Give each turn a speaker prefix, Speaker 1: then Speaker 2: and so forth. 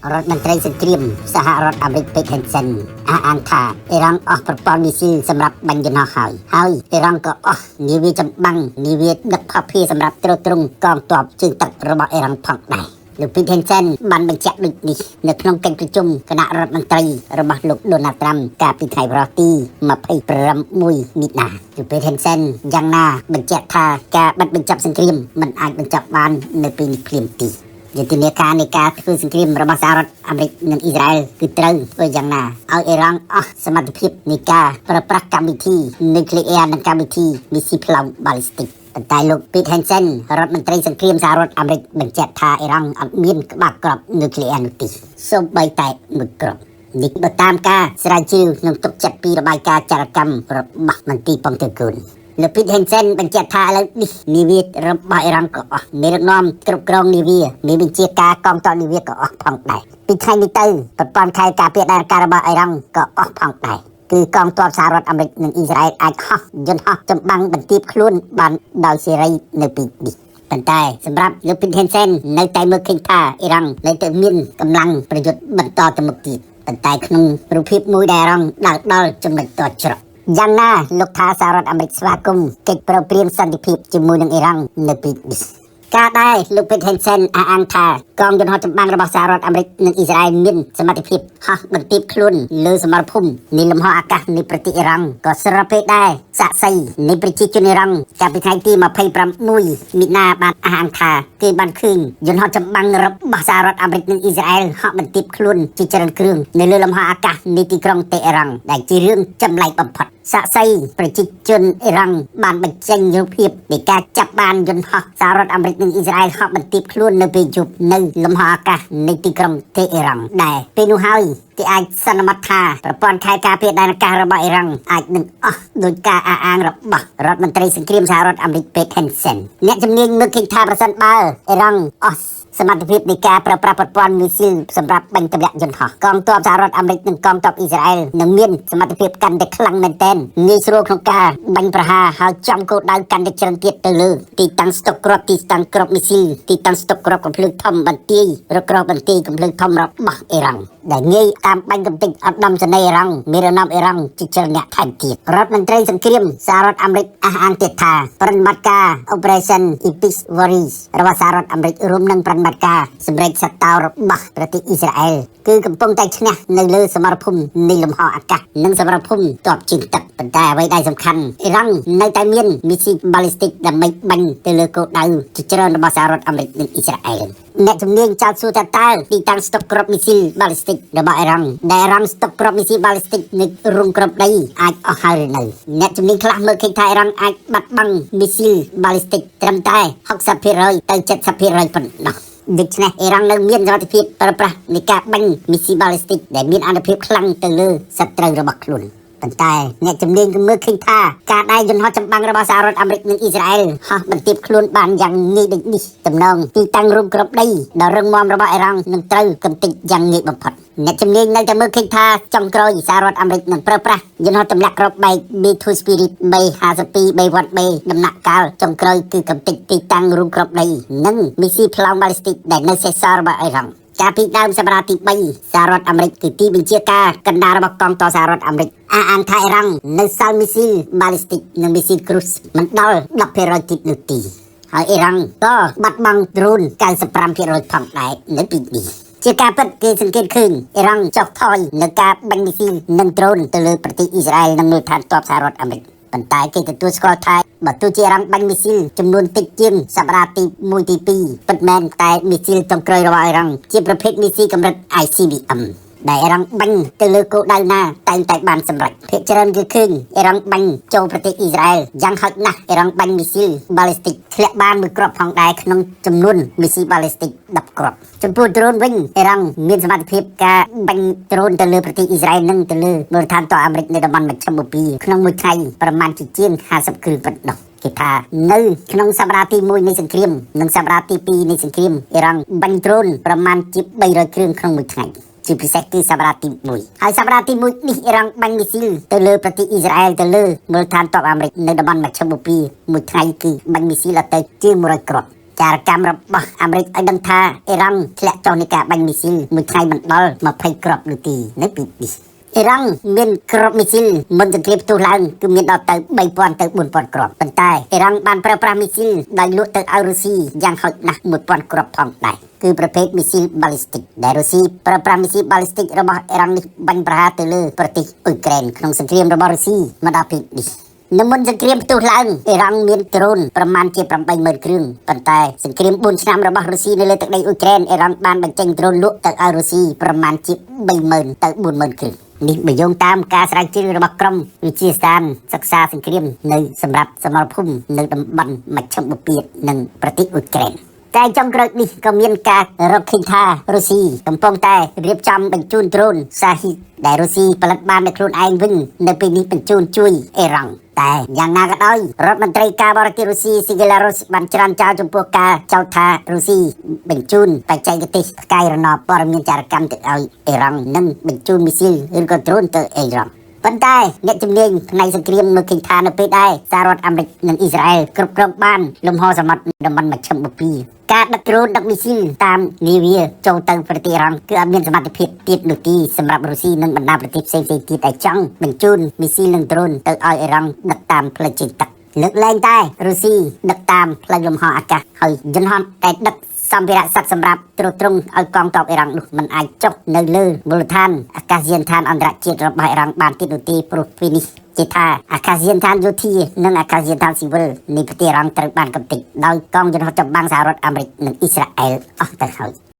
Speaker 1: រដ្ឋមន្ត្រីសង្គ្រាមសហរដ្ឋអាមេរិកពេក Hansen អះអាងថាអ៊ីរ៉ង់អស់ប្រព័ន្ធមីស៊ីលសម្រាប់បាញ់យន្តហោះហើយអ៊ីរ៉ង់ក៏អស់នាវាចម្បាំងនាវាដឹកភស្តុភារសម្រាប់ទ្រទ្រង់កងទ័ពជើងទឹករបស់អ៊ីរ៉ង់ផងដែរលោកពេក Hansen បានបញ្ជាក់ដូចនេះនៅក្នុងកិច្ចប្រជុំគណៈរដ្ឋមន្ត្រីរបស់លោក Donald Trump កាលពីថ្ងៃប្រហ័សទី26 មីនាលោកពេក Hansen យ៉ាងណាបញ្ជាក់ថាការបិទបញ្ចប់សង្គ្រាមមិនអាចបញ្ចប់បាននៅពេលនេះភ្លាមទីយុទ្ធនាការនៃការធ្វើសង្គ្រាមរបស់សហរដ្ឋអាមេរិកនិងអ៊ីស្រាអែលគឺត្រូវធ្វើយ៉ាងណាឲ្យអ៊ីរ៉ង់អស់សមត្ថភាពនៃការប្រើប្រាស់កម្មវិធីនុយក្លេអ៊ែរនិងកម្មវិធីមីស៊ីផ្លោងបាល់លីស្ទិកប៉ុន្តែលោក Pete Hansen រដ្ឋមន្ត្រីសង្គ្រាមសហរដ្ឋអាមេរិកបញ្ជាក់ថាអ៊ីរ៉ង់អត់មានក្បាច់គ្រាប់នុយក្លេអ៊ែរនោះទេសូម្បីតែមួយគ្រាប់នេះបើតាមការស្រាវជ្រាវនិងទុកចិត្តពីរបាយការណ៍ចរកម្មរបស់មន្ទីរប៉ងទង្គនលោក Pete Hansen បញ្ជាក់ថាឥឡូវនេះនាវារបស់អ៊ីរ៉ង់ក៏អស់មេដឹកនាំគ្រប់គ្រងនាវាមានបញ្ជាការកងទ័ពនាវាក៏អស់ផងដែរពីថ្ងៃនេះទៅប្រព័ន្ធខែការពារដែនការរបស់អ៊ីរ៉ង់ក៏អស់ផងដែរគឺកងទ័ពសហរដ្ឋអាមេរិកនិងអ៊ីស្រាអែលអាចហោះយន្តហោះចម្បាំងបន្ទាបខ្លួនបានដោយសេរីនៅពីនេះប៉ុន្តែសម្រាប់លោក Pete Hansen នៅតែមើលឃើញថាអ៊ីរ៉ង់នៅតែមានកម្លាំងប្រយុទ្ធបន្តទៅមុខទៀតប៉ុន្តែក្នុងរូបភាពមួយដែលអ៊ីរ៉ង់ដល់ចំណុចតច្រកយ៉ាងណាលោកថាសហរដ្ឋអាមេរិកស្វាគមន៍កិច្ចប្រឹងប្រែងសន្តិភាពជាមួយនឹងអ៊ីរ៉ង់នៅពីនេះការដែរលោក Pete Hansen អះអាងថាកងយន្តហោះចម្បាំងរបស់សហរដ្ឋអាមេរិកនិងអ៊ីស្រាអែលមានសមត្ថភាពហោះបន្ទាបខ្លួនលើសមរភូមិនៃលំហអាកាសនៃប្រទេសអ៊ីរ៉ង់ក៏ស្របពេលដែរសាក់សីនៃប្រជាជនអ៊ីរ៉ង់កាលពីថ្ងៃទី26 មីនាបានអះអាងថាគេបានឃើញយន្តហោះចម្បាំងរបស់សហរដ្ឋអាមេរិកនិងអ៊ីស្រាអែលហោះបន្ទាបខ្លួនជាច្រើនគ្រឿងនៅលើលំហអាកាសនៃទីក្រុងតេហេរ៉ង់ដែលជារឿងចម្លែកបំផុតសាក់សីប្រជាជនអ៊ីរ៉ង់បានបញ្ចេញរូបភាពនៃការចាប់បានយន្តហោះសហរដ្ឋអាមេរិកនិងអ៊ីស្រាអែលហោះបន្ទាបខ្លួននៅពេលយប់នៅលំហអាកាសនៃទីក្រុងតេហេរ៉ង់ដែរពេលនោះហើយគេអាចសន្មតថាប្រព័ន្ធខែការពារដែនអាកាសរបស់អ៊ីរ៉ង់អាចនឹងអស់ដោយការអះអាងរបស់រដ្ឋមន្ត្រីសង្គ្រាមសហរដ្ឋអាមេរិក Pete Hansen អ្នកជំនាញមើលឃើញថាប្រសិនបើអ៊ីរ៉ង់អស់សមត្ថភាពនៃការប្រើប្រាស់ប្រព័ន្ធមីស៊ីលសម្រាប់បាញ់ទម្លាក់យន្តហោះកងទ័ពសហរដ្ឋអាមេរិកនិងកងទ័ពអ៊ីស្រាអែលនឹងមានសមត្ថភាពកាន់តែខ្លាំងមែនទែនងាយស្រួលក្នុងការបាញ់ប្រហារហើយចំគោលដៅកាន់តែច្រើនទៀតទៅលើទីតាំងស្តុកគ្រាប់ទីតាំងគ្រាប់មីស៊ីលទីតាំងស្តុកគ្រាប់កំភ្លើងធំបន្ទាយរកគ្រាប់បន្ទាយកំភ្លើងធំរបស់អ៊ីរ៉ង់ដែលងាយតាមបាញ់កំទេចអត់ដំសនេអ៊ីរ៉ង់មានរណបអ៊ីរ៉ង់ជាច្រើនអ្នកថែមទៀតរដ្ឋមន្ត្រីសង្គ្រាមសហរដ្ឋអាមេរិកអះអាងទៀតថាប្រតិបត្តិការ Operation Epic Warriors របស់សហរដ្ឋអាមេរិករួមនឹងប្រតិបត្តិការសម្រេចសតោរបស់ប្រទេសអ៊ីស្រាអែលគឺកំពុងតែឈ្នះនៅលើសមរភូមិនៃលំហអាកាសនិងសមរភូមិទ័ពជើងទឹកប៉ុន្តែអ្វីដែលសំខាន់អ៊ីរ៉ង់នៅតែមានមីស៊ីលបាល់លីស្ទិកដើម្បីបាញ់ទៅលើគោលដៅជាច្រើនរបស់សហរដ្ឋអាមេរិកនិងអ៊ីស្រាអែលអ្នកជំនាញចោទសួរថាតើទីតាំងស្តុកគ្រាប់មីស៊ីលបាល់លីស្ទិករបស់អ៊ីរ៉ង់ដែលអ៊ីរ៉ង់ស្តុកគ្រាប់មីស៊ីលបាល់លីស្ទិកនៅរងគ្រាប់ដីអាចអស់ហើយឬនៅអ្នកជំនាញខ្លះមើលឃើញថាអ៊ីរ៉ង់អាចបាត់បង់មីស៊ីលបាល់លីស្ទិកត្រឹមតែ 60% ទៅ 70% ប៉ុណ្ណោះដូច្នេះអ៊ីរ៉ង់នៅមានសមត្ថភាពប្រើប្រាស់នៃការបាញ់មីស៊ីបាល់លីស្ទិកដែលមានអានុភាពខ្លាំងទៅលើសត្រូវរបស់ខ្លួនប៉ុន្តែអ្នកជំនាញក៏មើលឃើញថាការដែលយន្តហោះចម្បាំងរបស់សហរដ្ឋអាមេរិកនិងអ៊ីស្រាអែលហោះបន្ទាបខ្លួនបានយ៉ាងងាយដូចនេះតំណងទីតាំងរងគ្រាប់ដីដ៏រឹងមាំរបស់អ៊ីរ៉ង់នឹងត្រូវកំទេចយ៉ាងងាយបំផុតអ្នកជំនាញនៅតែមើលឃើញថាចុងក្រោយសហរដ្ឋអាមេរិកនឹងប្រើប្រាស់យន្តហោះទម្លាក់គ្រាប់បែក B2 Spirit 352 B1B ដំណាក់កាលចុងក្រោយគឺកំទេចទីតាំងរងគ្រាប់ដីនិងមីស៊ីផ្លោងបាល់លីស្ទិកដែលនៅសេសសល់របស់អ៊ីរ៉ង់កាលពីដើមសប្តាហ៍ទី3សហរដ្ឋអាមេរិកគឺទីបញ្ជាការកណ្ដាលរបស់កងទ័ពសហរដ្ឋអាមេរិកអះអាងថាអ៊ីរ៉ង់នៅសល់មីស៊ីលបាល់លីស្ទិកនិងមីស៊ីលគ្រូសមិនដល់ 10% ទៀតនោះទេហើយអ៊ីរ៉ង់ក៏បាត់បង់ដ្រូន 95% ផងដែរនៅពីនេះជាការពិតគេសង្កេតឃើញអ៊ីរ៉ង់ចុះថយនៅការបាញ់មីស៊ីលនិងដ្រូនទៅលើប្រទេសអ៊ីស្រាអែលនិងមូលដ្ឋានទ័ពសហរដ្ឋអាមេរិកប៉ុន្តែគេទទួលស្គាល់ថាបើទោះជាអ៊ីរ៉ង់បាញ់មីស៊ីលចំនួនតិចជាងសប្តាហ៍ទី1ទី2ពិតមែនតែមីស៊ីលចុងក្រោយរបស់អ៊ីរ៉ង់ជាប្រភេទមីស៊ីកម្រិត ICBM ដែលអ៊ីរ៉ង់បាញ់ទៅលើគោលដៅណាតែងតែបានសម្រេចភាគច្រើនគឺឃើញអ៊ីរ៉ង់បាញ់ចូលប្រទេសអ៊ីស្រាអែលយ៉ាងហោចណាស់អ៊ីរ៉ង់បាញ់មីស៊ីលបាល់លីស្ទិកធ្លាក់បានមួយគ្រាប់ផងដែរក្នុងចំនួនមីស៊ីលបាល់លីស្ទិក10គ្រាប់ចំពោះដ្រូនវិញអ៊ីរ៉ង់មានសមត្ថភាពការបាញ់ដ្រូនទៅលើប្រទេសអ៊ីស្រាអែលនិងទៅលើមូលដ្ឋានទ័ពអាមេរិកនៅតំបន់មជ្ឈិមបូព៌ាក្នុងមួយថ្ងៃប្រមាណជាង50គ្រឿងប៉ុណ្ណោះគេថានៅក្នុងសប្តាហ៍ទី1នៃសង្គ្រាមនិងសប្តាហ៍ទី2នៃសង្គ្រាមអ៊ីរ៉ង់បាញ់ដ្រូនប្រមាណជា300គ្រឿងក្នុងមួយថ្ងៃជាពិសេសគឺសប្តាហ៍ទី1ហើយសប្តាហ៍ទី1នេះអ៊ីរ៉ង់បាញ់មីស៊ីលទៅលើប្រទេសអ៊ីស្រាអែលទៅលើមូលដ្ឋានទ័ពអាមេរិកនៅតំបន់មជ្ឈិមបូព៌ាមួយថ្ងៃគឺបាញ់មីស៊ីលទៅជាង100គ្រាប់ ចារកម្មរបស់អាមេរិកឲ្យដឹងថាអ៊ីរ៉ង់ធ្លាក់ចុះនៃការបាញ់មីស៊ីលមួយថ្ងៃមិនដល់20គ្រាប់នោះទេនៅពីនេះអ៊ីរ៉ង់មានគ្រាប់មីស៊ីលមុនសង្គ្រាមផ្ទុះឡើងគឺមានដល់ទៅ3000ទៅ4000គ្រាប់ប៉ុន្តែអ៊ីរ៉ង់បានប្រើប្រាស់មីស៊ីលដោយលក់ទៅឲ្យរុស្ស៊ីយ៉ាងហោចណាស់1000គ្រាប់ផងដែរគឺប្រភេទមីស៊ីលបាល់លីស្ទិកដែលរុស្ស៊ីប្រើប្រាស់មីស៊ីលបាល់លីស្ទិករបស់អ៊ីរ៉ង់នេះបាញ់ប្រហារទៅលើប្រទេសអ៊ុយក្រែនក្នុងសង្គ្រាមរបស់រុស្ស៊ីមកដល់ពេលនេះនៅមុនសង្គ្រាមផ្ទុះឡើងអ៊ីរ៉ង់មានដ្រូនប្រមាណជា80000គ្រឿងប៉ុន្តែសង្គ្រាម4ឆ្នាំរបស់រុស្ស៊ីនៅលើទឹកដីអ៊ុយក្រែនអ៊ីរ៉ង់បានបញ្ចេញដ្រូនលក់ទៅឲ្យរុស្ស៊ីប្រមាណជា30000ទៅ40000គ្រឿងនេះបើយោងតាមការស្រាវជ្រាវរបស់ក្រុមវិទ្យាស្ថានសិក្សាសង្គ្រាមនៅសម្រាប់សមរភូមិនៅតំបន់មជ្ឈិមបូព៌ានិងប្រទេសអ៊ុយក្រែនតែចុងក្រោយនេះក៏មានការរកឃើញថារុស្ស៊ីកំពុងតែរៀបចំបញ្ជូនដ្រូនសាហ៊ីដែលរុស្ស៊ីផលិតបានដោយខ្លួនឯងវិញនៅពេលនេះបញ្ជូនជួយអ៊ីរ៉ង់តែយ៉ាងណាក៏ដោយរដ្ឋមន្ត្រីការបរទេសរុស្ស៊ីស៊ីហ្គេឡារុសបានច្រានចោលចំពោះការចោទថារុស្ស៊ីបញ្ជូនបច្ចេកទេសផ្កាយរណបព័ត៌មានចារកម្មទៅឲ្យអ៊ីរ៉ង់និងបញ្ជូនមីស៊ីលឬក៏ដ្រូនទៅអ៊ីរ៉ង់ប៉ុន្តែអ្នកជំនាញផ្នែកសង្គ្រាមនៅឃើញថានៅពេលដែរសហរដ្ឋអាមេរិកនិងអ៊ីស្រាអែលគ្រប់គ្រងបានលំហសមុទ្រតំបន់មជ្ឈិមបូព៌ាការដឹកដ្រូនដឹកមីស៊ីលតាមនាវាចូលទៅប្រទេសអ៊ីរ៉ង់គឺអត់មានសមត្ថភាពទៀតនោះទេសម្រាប់រុស្ស៊ីនិងបណ្ដាប្រទេសផ្សេងៗទៀតដែលចង់បញ្ជូនមីស៊ីលនិងដ្រូនទៅឲ្យអ៊ីរ៉ង់ដឹកតាមផ្លូវជើងទឹកលើកលែងតែរុស្ស៊ីដឹកតាមផ្លូវលំហអាកាសហើយយន្តហោះតែដឹកសម្ភារៈសត្វសម្រាប់ទ្រទ្រង់ឲ្យកងទ័ពអ៊ីរ៉ង់នោះមិនអាចចុះនៅលើមូលដ្ឋានអាកាសយានដ្ឋានអន្តរជាតិរបស់អ៊ីរ៉ង់បានទៀតនោះទេព្រោះពេលនេះជាថាអាកាសយានដ្ឋានយោធានិងអាកាសយានដ្ឋានស៊ីវិលនៃប្រទេសអ៊ីរ៉ង់ត្រូវបានកំទេចដោយកងយន្តហោះចម្បាំងសហរដ្ឋអាមេរិកនិងអ៊ីស្រាអែលអស់ទៅហើយ